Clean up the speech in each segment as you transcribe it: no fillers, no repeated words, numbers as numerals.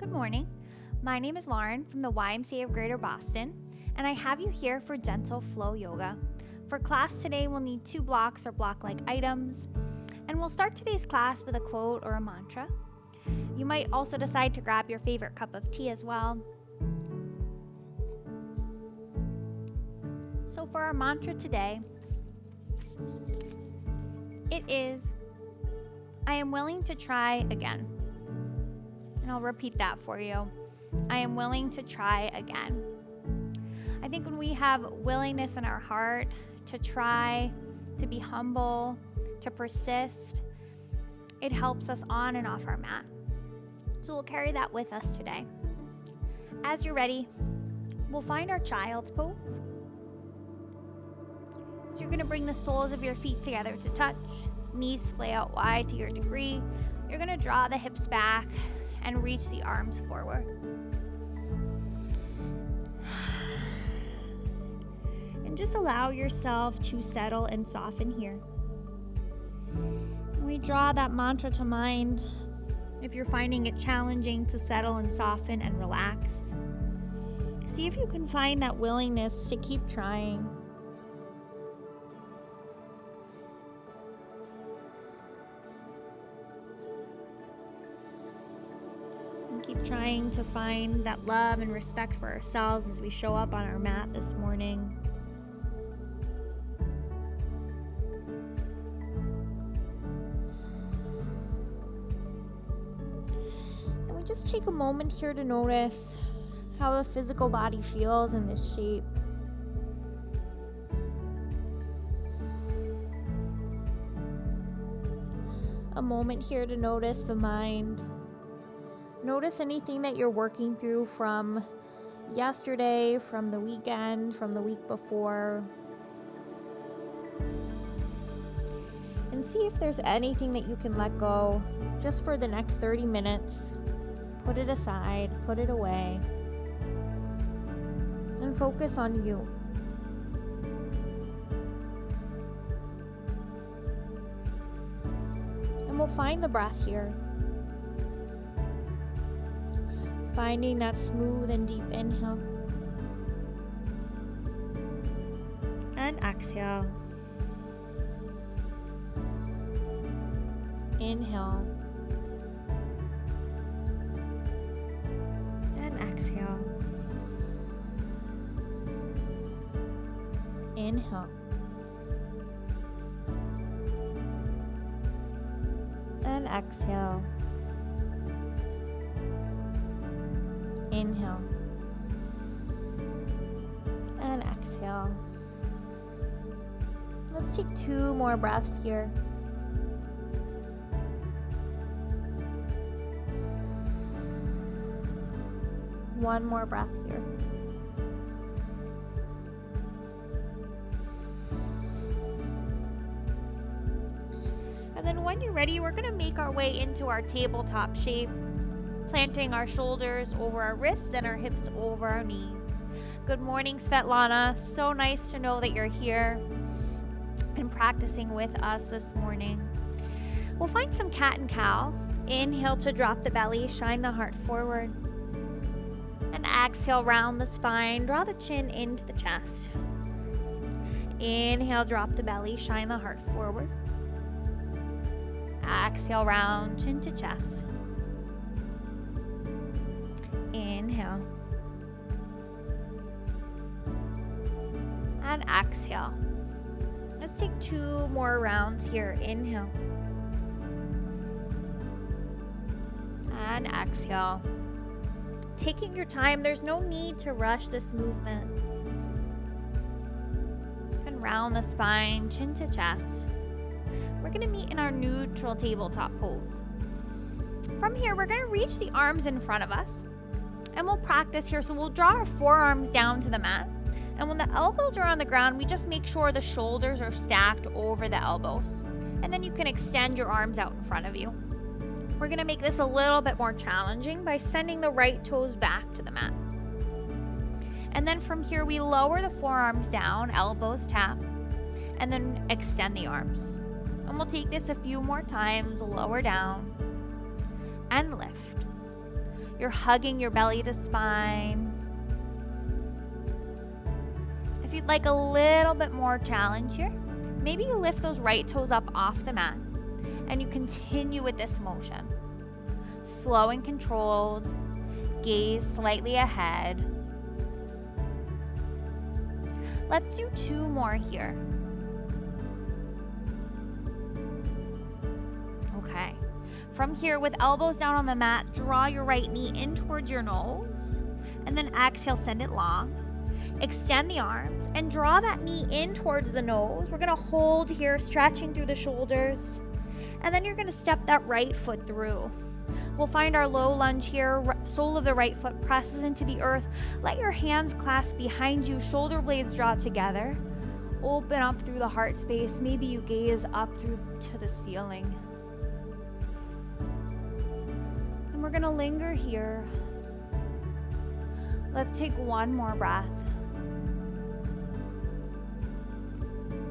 Good morning. My name is Lauren from the YMCA of Greater Boston, and I have you here for Gentle Flow Yoga. For class today, we'll need 2 blocks or block-like items, and we'll start today's class with a quote or a mantra. You might also decide to grab your favorite cup of tea as well. So for our mantra today, it is, I am willing to try again. And I'll repeat that for you. I am willing to try again. I think when we have willingness in our heart to try, to be humble, to persist, it helps us on and off our mat. So we'll carry that with us today. As you're ready, we'll find our child's pose. So you're going to bring the soles of your feet together to touch, knees splay out wide to your degree. You're going to draw the hips back and reach the arms forward. And just allow yourself to settle and soften here. We draw that mantra to mind if you're finding it challenging to settle and soften and relax. See if you can find that willingness to keep trying. Keep trying to find that love and respect for ourselves as we show up on our mat this morning. And we just take a moment here to notice how the physical body feels in this shape. A moment here to notice the mind. Notice anything that you're working through from yesterday, from the weekend, from the week before. And see if there's anything that you can let go just for the next 30 minutes. Put it aside, put it away, and focus on you. And we'll find the breath here. Finding that smooth and deep inhale and exhale. Inhale and exhale. Inhale and exhale. Inhale and exhale. Let's take 2 more breaths here. One more breath here. And then when you're ready, we're going to make our way into our tabletop shape, planting our shoulders over our wrists and our hips over our knees. Good morning, Svetlana. So nice to know that you're here and practicing with us this morning. We'll find some cat and cow. Inhale to drop the belly, shine the heart forward. And exhale, round the spine, draw the chin into the chest. Inhale, drop the belly, shine the heart forward. Exhale, round, chin to chest. Inhale and exhale. Let's take 2 more rounds here. Inhale and exhale. Taking your time, there's no need to rush this movement. And round the spine, chin to chest. We're going to meet in our neutral tabletop pose. From here, we're going to reach the arms in front of us. And we'll practice here. So we'll draw our forearms down to the mat. And when the elbows are on the ground, we just make sure the shoulders are stacked over the elbows. And then you can extend your arms out in front of you. We're going to make this a little bit more challenging by sending the right toes back to the mat. And then from here, we lower the forearms down, elbows tap, and then extend the arms. And we'll take this a few more times, lower down, and lift. You're hugging your belly to spine. If you'd like a little bit more challenge here, maybe you lift those right toes up off the mat and you continue with this motion. Slow and controlled, gaze slightly ahead. Let's do 2 more here. Okay. From here, with elbows down on the mat, draw your right knee in towards your nose, and then exhale, send it long. Extend the arms and draw that knee in towards the nose. We're gonna hold here, stretching through the shoulders, and then you're gonna step that right foot through. We'll find our low lunge here. Sole of the right foot presses into the earth. Let your hands clasp behind you, shoulder blades draw together. Open up through the heart space. Maybe you gaze up through to the ceiling. And we're gonna linger here. Let's take 1 more breath.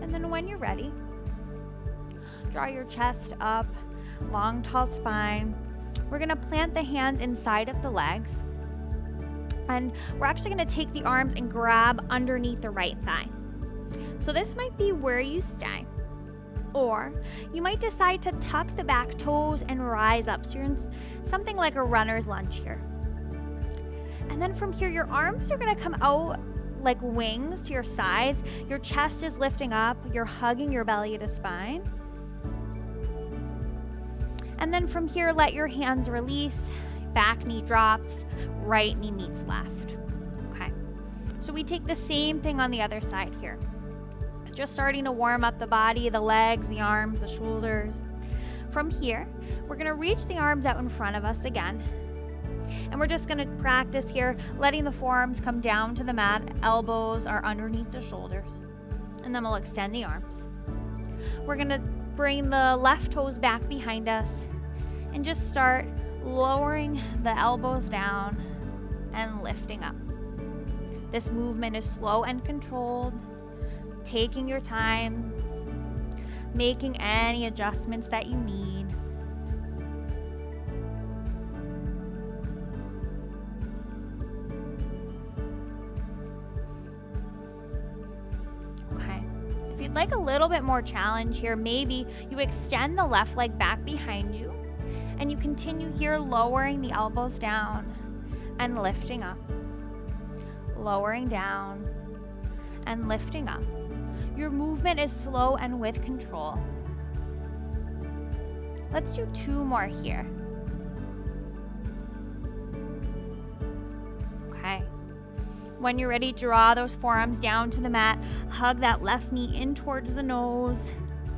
And then when you're ready, draw your chest up, long, tall spine. We're gonna plant the hands inside of the legs. And we're actually gonna take the arms and grab underneath the right thigh. So this might be where you stay. Or you might decide to tuck the back toes and rise up. So you're in something like a runner's lunge here. And then from here, your arms are gonna come out like wings to your sides. Your chest is lifting up. You're hugging your belly to spine. And then from here, let your hands release. Back knee drops, right knee meets left. Okay. So we take the same thing on the other side here. Just starting to warm up the body, the legs, the arms, the shoulders. From here, we're gonna reach the arms out in front of us again. And we're just gonna practice here, letting the forearms come down to the mat, elbows are underneath the shoulders. And then we'll extend the arms. We're gonna bring the left toes back behind us and just start lowering the elbows down and lifting up. This movement is slow and controlled, taking your time, making any adjustments that you need. Okay. If you'd like a little bit more challenge here, maybe you extend the left leg back behind you and you continue here lowering the elbows down and lifting up. Lowering down and lifting up. Your movement is slow and with control. Let's do 2 more here. Okay. When you're ready, draw those forearms down to the mat. Hug that left knee in towards the nose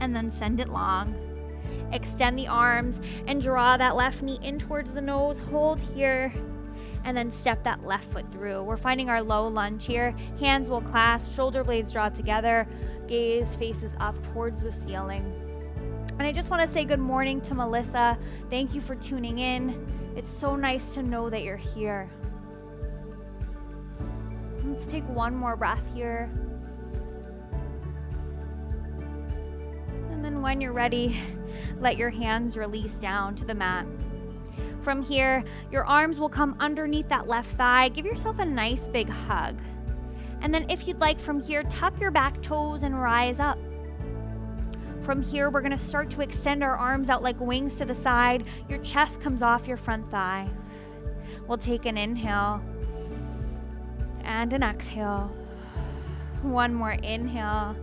and then send it long. Extend the arms and draw that left knee in towards the nose. Hold here and then step that left foot through. We're finding our low lunge here. Hands will clasp, shoulder blades draw together, gaze faces up towards the ceiling. And I just want to say good morning to Melissa. Thank you for tuning in. It's so nice to know that you're here. Let's take 1 more breath here. And then when you're ready, let your hands release down to the mat. From here, your arms will come underneath that left thigh. Give yourself a nice big hug. And then if you'd like from here, tuck your back toes and rise up. From here, we're gonna start to extend our arms out like wings to the side. Your chest comes off your front thigh. We'll take an inhale and an exhale. 1 more inhale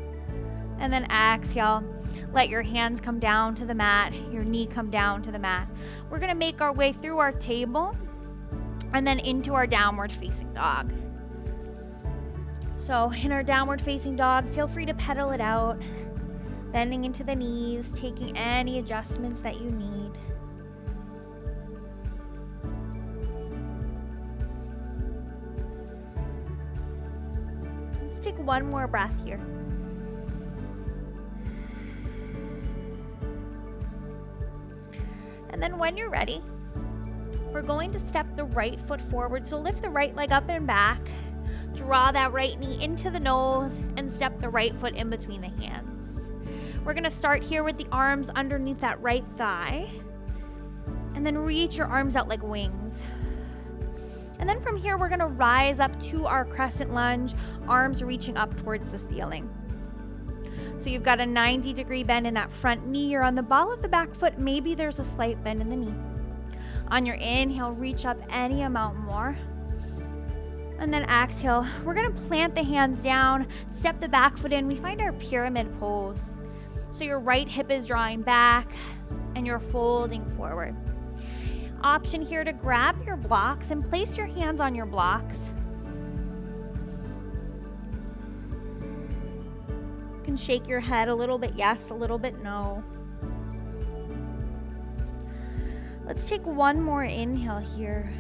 and then exhale. Let your hands come down to the mat, your knee come down to the mat. We're gonna make our way through our table and then into our downward facing dog. So in our downward facing dog, feel free to pedal it out, bending into the knees, taking any adjustments that you need. Let's take 1 more breath here. And then when you're ready, we're going to step the right foot forward. So lift the right leg up and back, draw that right knee into the nose, and step the right foot in between the hands. We're gonna start here with the arms underneath that right thigh, and then reach your arms out like wings. And then from here, we're gonna rise up to our crescent lunge, arms reaching up towards the ceiling. So you've got a 90-degree bend in that front knee. You're on the ball of the back foot. Maybe there's a slight bend in the knee. On your inhale, reach up any amount more. And then exhale, we're gonna plant the hands down, step the back foot in. We find our pyramid pose. So your right hip is drawing back and you're folding forward. Option here to grab your blocks and place your hands on your blocks. You can shake your head a little bit yes, a little bit no. Let's take one more inhale here.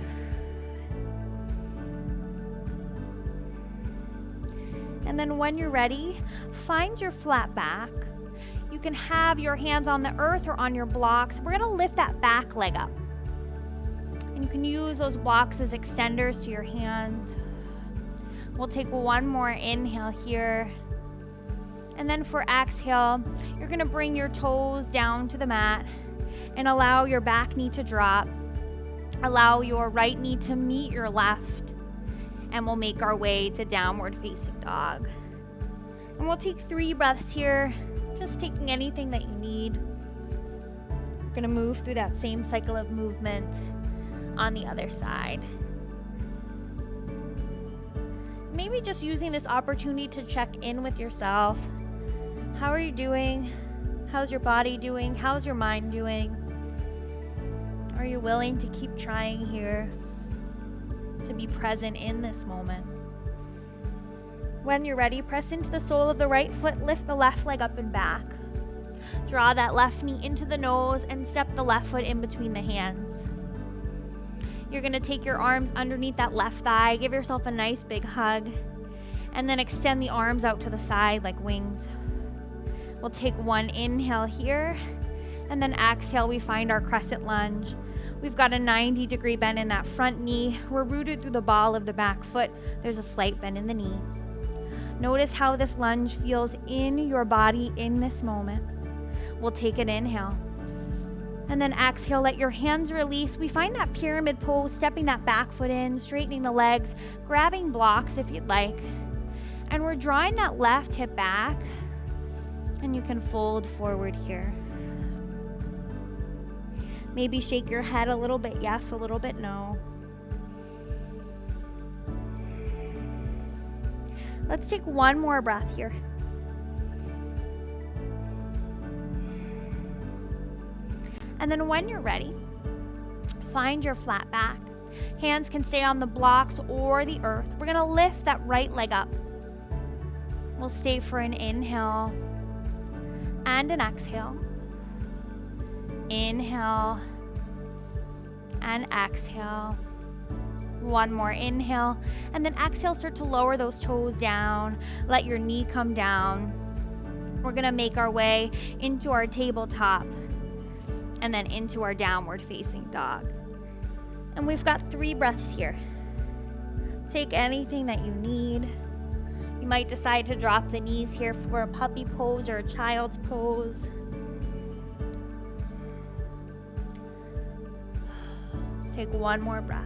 And then when you're ready, find your flat back. You can have your hands on the earth or on your blocks. We're gonna lift that back leg up. And you can use those blocks as extenders to your hands. We'll take one more inhale here. And then for exhale, you're gonna bring your toes down to the mat and allow your back knee to drop. Allow your right knee to meet your left. And we'll make our way to downward facing dog. And we'll take 3 breaths here, just taking anything that you need. We're gonna move through that same cycle of movement on the other side. Maybe just using this opportunity to check in with yourself. How are you doing? How's your body doing? How's your mind doing? Are you willing to keep trying here? To be present in this moment. When you're ready, press into the sole of the right foot, lift the left leg up and back. Draw that left knee into the nose and step the left foot in between the hands. You're gonna take your arms underneath that left thigh, give yourself a nice big hug, and then extend the arms out to the side like wings. We'll take one inhale here, and then exhale, we find our crescent lunge. We've got a 90-degree bend in that front knee. We're rooted through the ball of the back foot. There's a slight bend in the knee. Notice how this lunge feels in your body in this moment. We'll take an inhale. And then exhale, let your hands release. We find that pyramid pose, stepping that back foot in, straightening the legs, grabbing blocks if you'd like. And we're drawing that left hip back. And you can fold forward here. Maybe shake your head a little bit yes, a little bit no. Let's take one more breath here. And then when you're ready, find your flat back. Hands can stay on the blocks or the earth. We're gonna lift that right leg up. We'll stay for an inhale and an exhale. Inhale and exhale. One more inhale, and then exhale, start to lower those toes down. Let your knee come down. We're gonna make our way into our tabletop and then into our downward facing dog. And we've got 3 breaths here. Take anything that you need. You might decide to drop the knees here for a puppy pose or a child's pose. Take one more breath.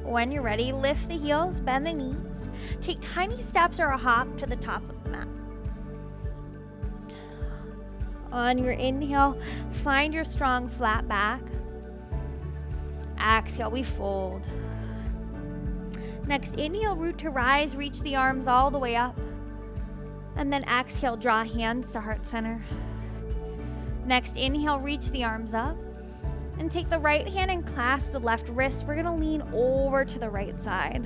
When you're ready, lift the heels, bend the knees. Take tiny steps or a hop to the top of the mat. On your inhale, find your strong flat back. Exhale, we fold. Next, inhale, root to rise, reach the arms all the way up. And then exhale, draw hands to heart center. Next, inhale, reach the arms up. And take the right hand and clasp the left wrist. We're gonna lean over to the right side.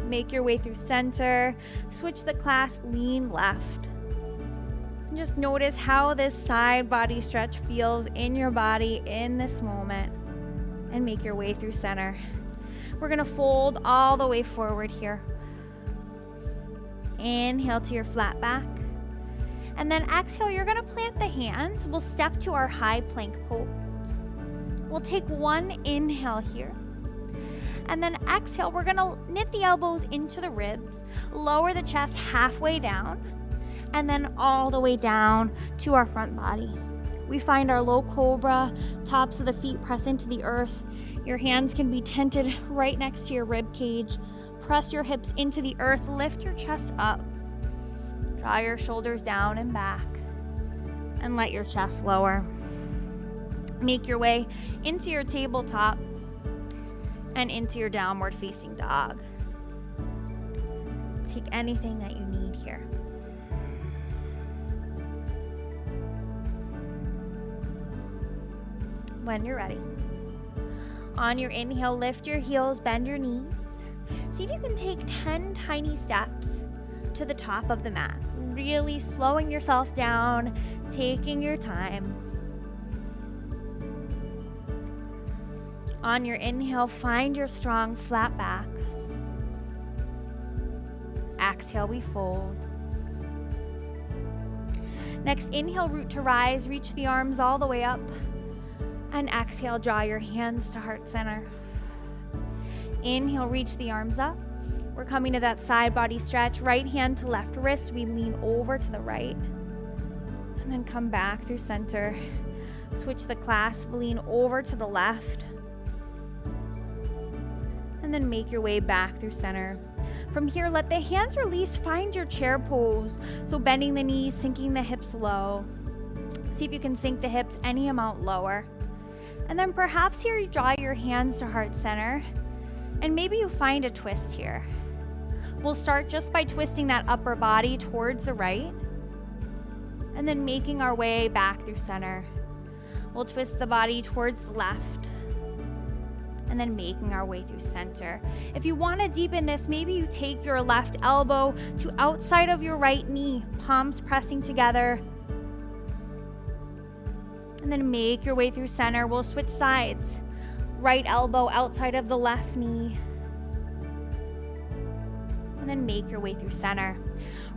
Make your way through center. Switch the clasp, lean left. And just notice how this side body stretch feels in your body in this moment. And make your way through center. We're gonna fold all the way forward here. Inhale to your flat back. And then exhale, you're gonna plant the hands. We'll step to our high plank pose. We'll take one inhale here. And then exhale, we're gonna knit the elbows into the ribs, lower the chest halfway down, and then all the way down to our front body. We find our low cobra, tops of the feet press into the earth. Your hands can be tented right next to your rib cage. Press your hips into the earth, lift your chest up. Draw your shoulders down and back, and let your chest lower. Make your way into your tabletop and into your downward facing dog. Take anything that you need here. When you're ready, on your inhale, lift your heels, bend your knees. See if you can take 10 tiny steps to the top of the mat, really slowing yourself down, taking your time. On your inhale, find your strong flat back. Exhale, we fold. Next, inhale, root to rise, reach the arms all the way up. And exhale, draw your hands to heart center. Inhale, reach the arms up. We're coming to that side body stretch. Right hand to left wrist. We lean over to the right. And then come back through center. Switch the clasp, lean over to the left. And then make your way back through center. From here, let the hands release. Find your chair pose. So bending the knees, sinking the hips low. See if you can sink the hips any amount lower. And then perhaps here you draw your hands to heart center. And maybe you find a twist here. We'll start just by twisting that upper body towards the right. And then making our way back through center. We'll twist the body towards the left. And then making our way through center. If you want to deepen this, maybe you take your left elbow to outside of your right knee, palms pressing together. And then make your way through center. We'll switch sides. Right elbow outside of the left knee. And then make your way through center.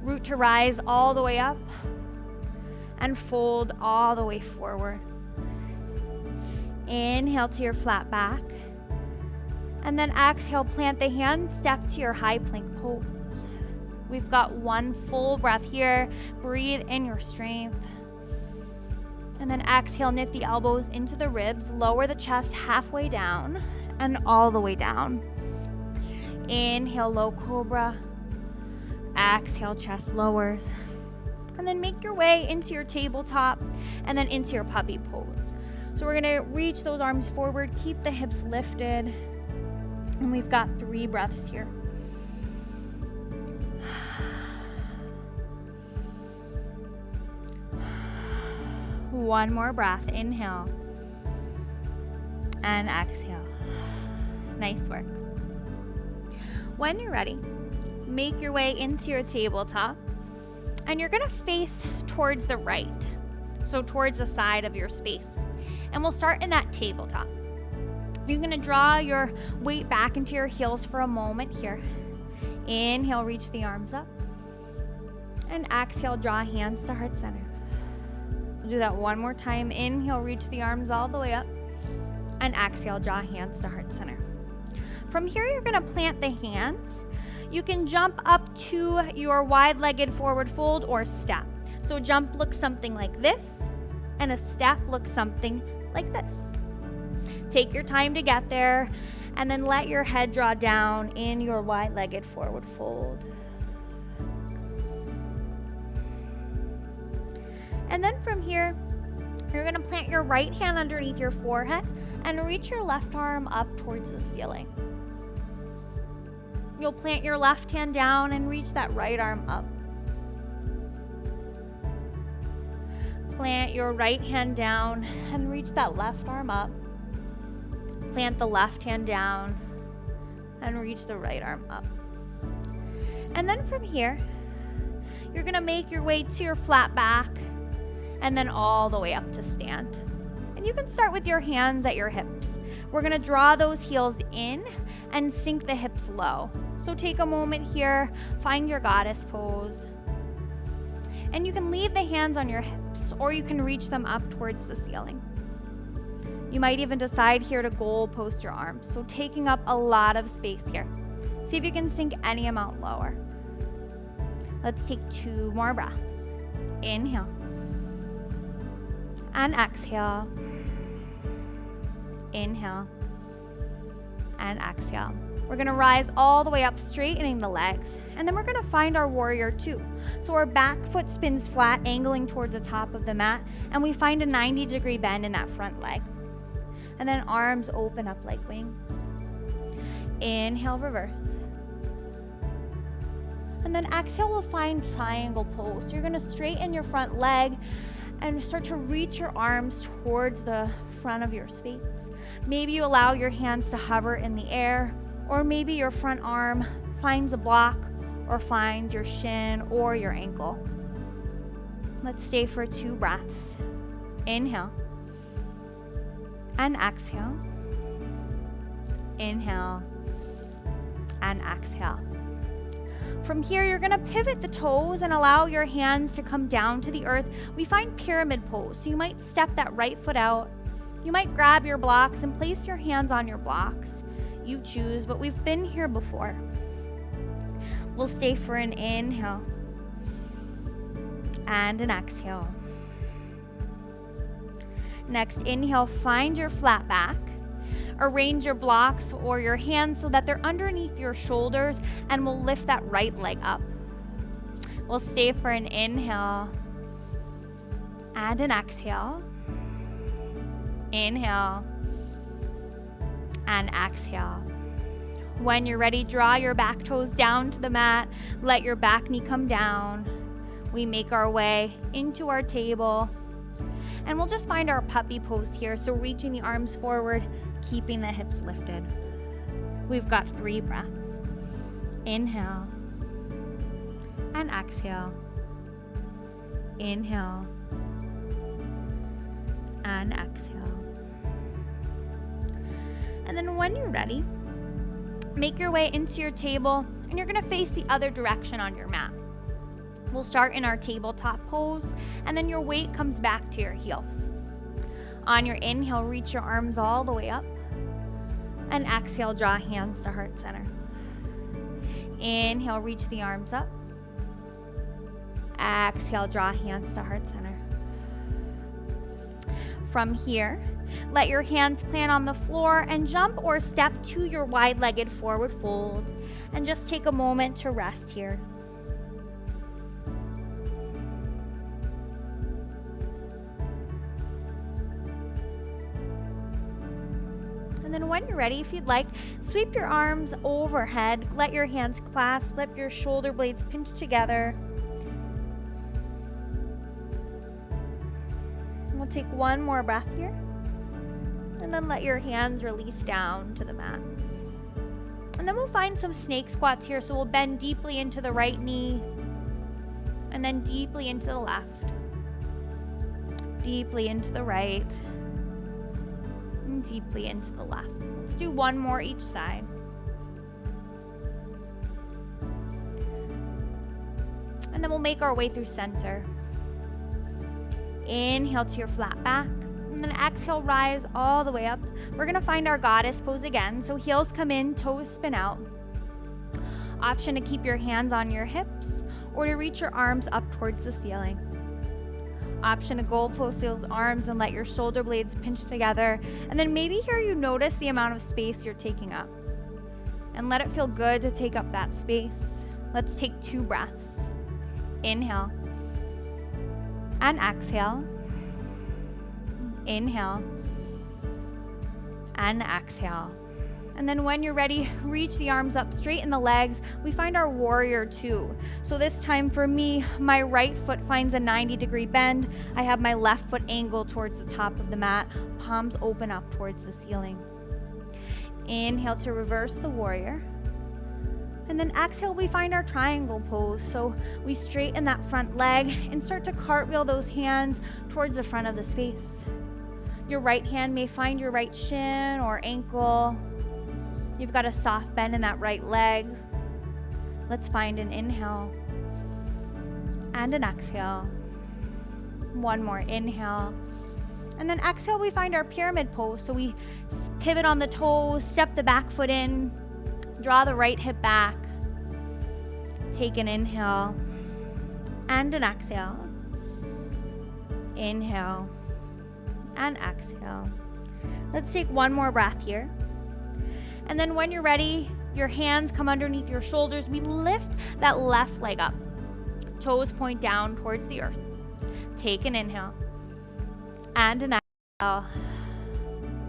Root to rise all the way up. And fold all the way forward. Inhale to your flat back. And then exhale, plant the hands, step to your high plank pose. We've got one full breath here. Breathe in your strength. And then exhale, knit the elbows into the ribs, lower the chest halfway down and all the way down. Inhale, low cobra. Exhale, chest lowers. And then make your way into your tabletop and then into your puppy pose. So we're gonna reach those arms forward, keep the hips lifted. And we've got 3 breaths here. One more breath. Inhale. And exhale. Nice work. When you're ready, make your way into your tabletop. And you're going to face towards the right. So towards the side of your space. And we'll start in that tabletop. You're going to draw your weight back into your heels for a moment here. Inhale, reach the arms up. And exhale, draw hands to heart center. We'll do that one more time. Inhale, reach the arms all the way up. And exhale, draw hands to heart center. From here, you're going to plant the hands. You can jump up to your wide-legged forward fold or step. So jump looks something like this. And a step looks something like this. Take your time to get there, and then let your head draw down in your wide-legged forward fold. And then from here, you're going to plant your right hand underneath your forehead and reach your left arm up towards the ceiling. You'll plant your left hand down and reach that right arm up. Plant your right hand down and reach that left arm up. Plant the left hand down and reach the right arm up. And then from here, you're going to make your way to your flat back and then all the way up to stand. And you can start with your hands at your hips. We're going to draw those heels in and sink the hips low. So take a moment here, find your goddess pose. And you can leave the hands on your hips or you can reach them up towards the ceiling. You might even decide here to goal post your arms. So taking up a lot of space here. See if you can sink any amount lower. Let's take 2 more breaths. Inhale. and exhale. Inhale and exhale. We're gonna rise all the way up, straightening the legs, and then we're gonna find our warrior two. So our back foot spins flat, angling towards the top of the mat, and we find a 90-degree bend in that front leg. And then arms open up like wings. Inhale, reverse. And then exhale, we'll find triangle pose. So you're gonna straighten your front leg and start to reach your arms towards the front of your space. Maybe you allow your hands to hover in the air, or maybe your front arm finds a block or finds your shin or your ankle. Let's stay for 2 breaths. Inhale and exhale. Inhale and exhale. From here, you're gonna pivot the toes and allow your hands to come down to the earth. We find pyramid pose, so you might step that right foot out. You might grab your blocks and place your hands on your blocks. You choose, but we've been here before. We'll stay for an inhale and an exhale. Next, inhale, find your flat back. Arrange your blocks or your hands so that they're underneath your shoulders, and we'll lift that right leg up. We'll stay for an inhale and an exhale. Inhale and exhale. When you're ready, draw your back toes down to the mat. Let your back knee come down. We make our way into our table, and we'll just find our puppy pose here. So reaching the arms forward, keeping the hips lifted. We've got 3 breaths. Inhale and exhale. Inhale and exhale. And then when you're ready, make your way into your table, and you're gonna face the other direction on your mat. We'll start in our tabletop pose, and then your weight comes back to your heels. On your inhale, reach your arms all the way up, and exhale, draw hands to heart center. Inhale, reach the arms up. Exhale, draw hands to heart center. From here, let your hands plant on the floor and jump or step to your wide-legged forward fold, and just take a moment to rest here. And then when you're ready, if you'd like, sweep your arms overhead, let your hands clasp, let your shoulder blades pinch together. We'll take one more breath here, and then let your hands release down to the mat. And then we'll find some snake squats here, so we'll bend deeply into the right knee, and then deeply into the left, deeply into the right, and deeply into the left. Let's do one more each side. And then we'll make our way through center. Inhale to your flat back, and then exhale, rise all the way up. We're gonna find our goddess pose again. So heels come in, toes spin out. Option to keep your hands on your hips or to reach your arms up towards the ceiling. Option to goal post those arms and let your shoulder blades pinch together. And then maybe here you notice the amount of space you're taking up, and let it feel good to take up that space. Let's take 2 breaths. Inhale and exhale. Inhale and exhale. And then when you're ready, reach the arms up, straighten the legs. We find our warrior two. So this time for me, my right foot finds a 90-degree bend. I have my left foot angled towards the top of the mat, palms open up towards the ceiling. Inhale to reverse the warrior. And then exhale, we find our triangle pose. So we straighten that front leg and start to cartwheel those hands towards the front of the space. Your right hand may find your right shin or ankle. You've got a soft bend in that right leg. Let's find an inhale and an exhale. One more inhale. And then exhale, we find our pyramid pose. So we pivot on the toes, step the back foot in, draw the right hip back. Take an inhale and an exhale. Inhale and exhale. Let's take one more breath here. And then when you're ready, your hands come underneath your shoulders. We lift that left leg up. Toes point down towards the earth. Take an inhale and an exhale.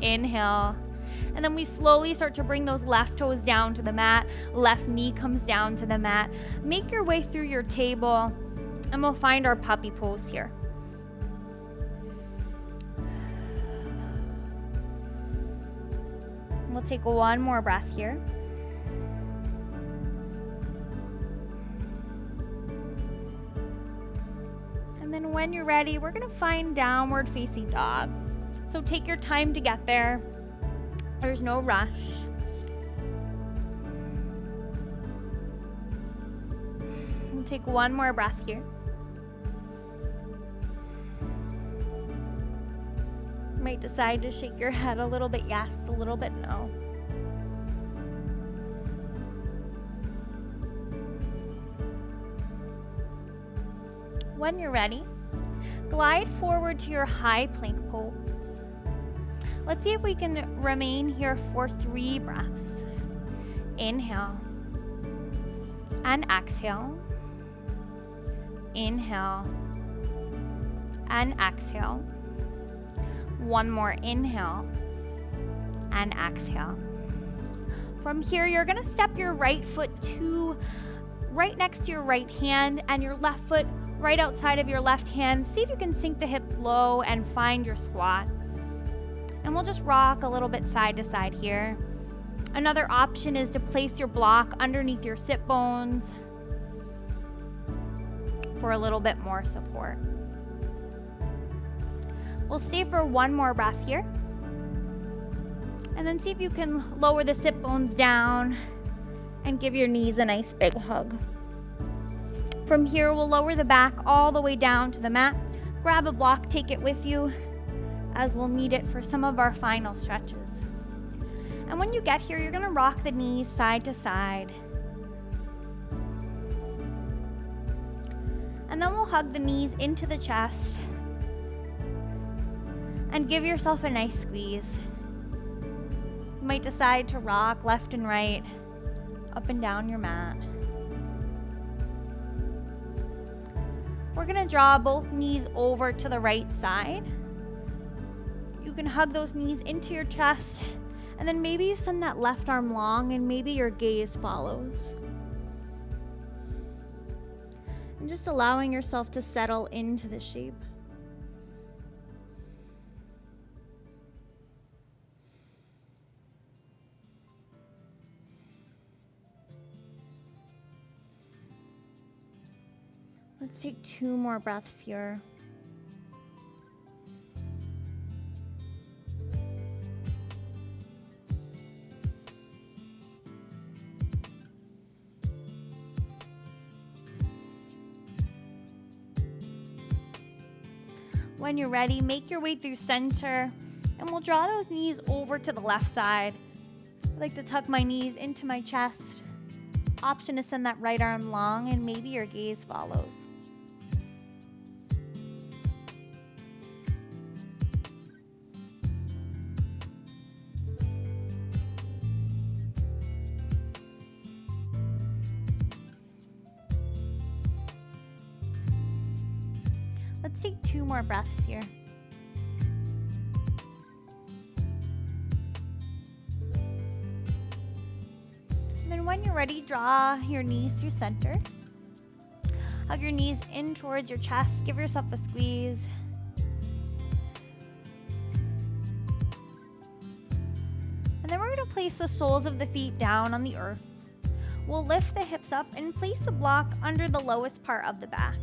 Inhale. And then we slowly start to bring those left toes down to the mat. Left knee comes down to the mat. Make your way through your table, and we'll find our puppy pose here. We'll take one more breath here. And then when you're ready, we're going to find downward facing dog. So take your time to get there. There's no rush. We'll take one more breath here. You might decide to shake your head a little bit yes, a little bit no. When you're ready, glide forward to your high plank pose. Let's see if we can remain here for 3 breaths. Inhale and exhale. Inhale and exhale. One more inhale and exhale. From here, you're going to step your right foot to right next to your right hand and your left foot right outside of your left hand. See if you can sink the hips low and find your squat. And we'll just rock a little bit side to side here. Another option is to place your block underneath your sit bones for a little bit more support. We'll stay for one more breath here. And then see if you can lower the sit bones down and give your knees a nice big hug. From here, we'll lower the back all the way down to the mat. Grab a block, take it with you, as we'll need it for some of our final stretches. And when you get here, you're gonna rock the knees side to side. And then we'll hug the knees into the chest and give yourself a nice squeeze. You might decide to rock left and right, up and down your mat. We're gonna draw both knees over to the right side. You can hug those knees into your chest, and then maybe you send that left arm long and maybe your gaze follows. And just allowing yourself to settle into the shape. Let's take 2 more breaths here. When you're ready, make your way through center, and we'll draw those knees over to the left side. I like to tuck my knees into my chest. Option to send that right arm long, and maybe your gaze follows. Let's take 2 more breaths here. And then when you're ready, draw your knees through center. Hug your knees in towards your chest. Give yourself a squeeze. And then we're going to place the soles of the feet down on the earth. We'll lift the hips up and place the block under the lowest part of the back.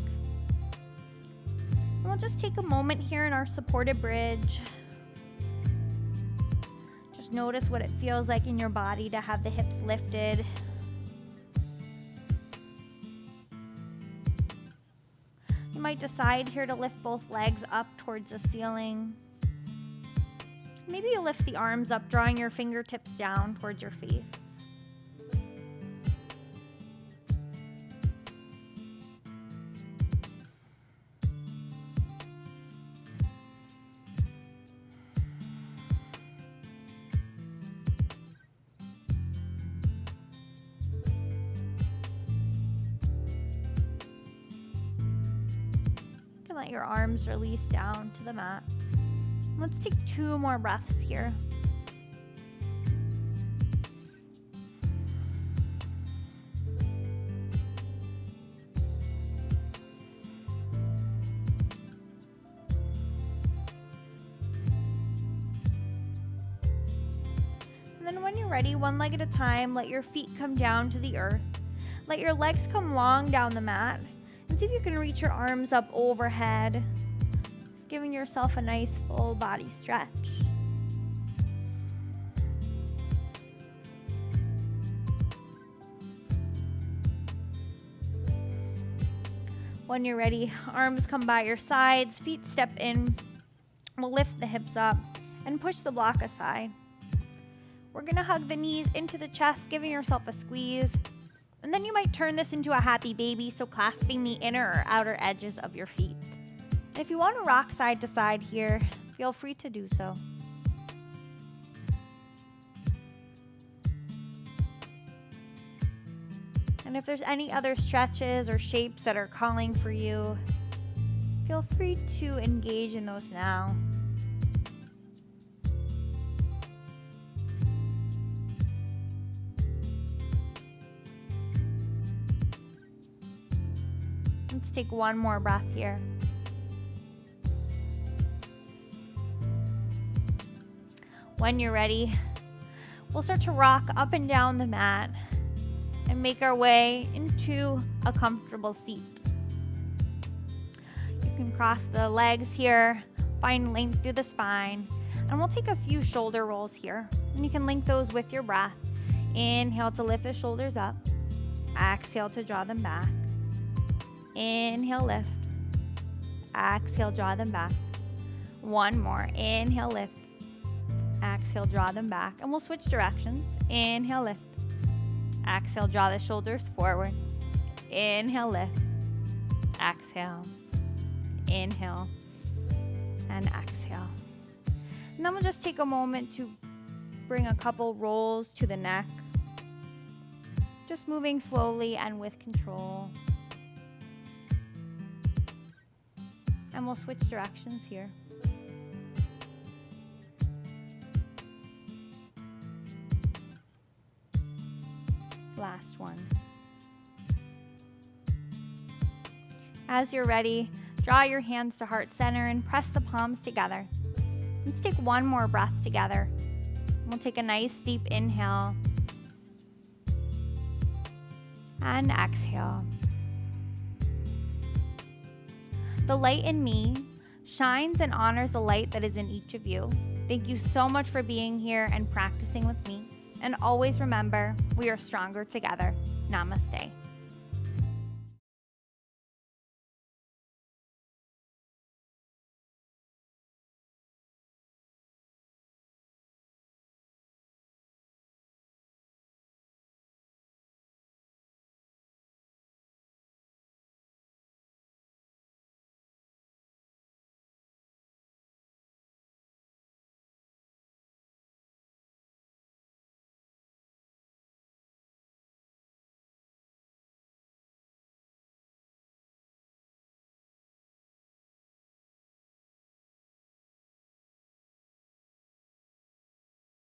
And we'll just take a moment here in our supported bridge. Just notice what it feels like in your body to have the hips lifted. You might decide here to lift both legs up towards the ceiling. Maybe you lift the arms up, drawing your fingertips down towards your face. let your arms release down to the mat. Let's take 2 more breaths here. And then when you're ready, one leg at a time, let your feet come down to the earth. Let your legs come long down the mat. And see if you can reach your arms up overhead. Just giving yourself a nice full body stretch. When you're ready, arms come by your sides, feet step in. We'll lift the hips up and push the block aside. We're going to hug the knees into the chest, giving yourself a squeeze. And then you might turn this into a happy baby, so clasping the inner or outer edges of your feet. And if you want to rock side to side here, feel free to do so. And if there's any other stretches or shapes that are calling for you, feel free to engage in those now. Let's take one more breath here. When you're ready, we'll start to rock up and down the mat and make our way into a comfortable seat. You can cross the legs here, find length through the spine, and we'll take a few shoulder rolls here. And you can link those with your breath. Inhale to lift the shoulders up. Exhale to draw them back. Inhale, lift. Exhale, draw them back. One more. Inhale, lift. Exhale, draw them back. And we'll switch directions. Inhale, lift. Exhale, draw the shoulders forward. Inhale, lift. Exhale. Inhale. And exhale. And then we'll just take a moment to bring a couple rolls to the neck. Just moving slowly and with control. And we'll switch directions here. Last one. As you're ready, draw your hands to heart center and press the palms together. Let's take one more breath together. We'll take a nice deep inhale and exhale. The light in me shines and honors the light that is in each of you. Thank you so much for being here and practicing with me. And always remember, we are stronger together. Namaste.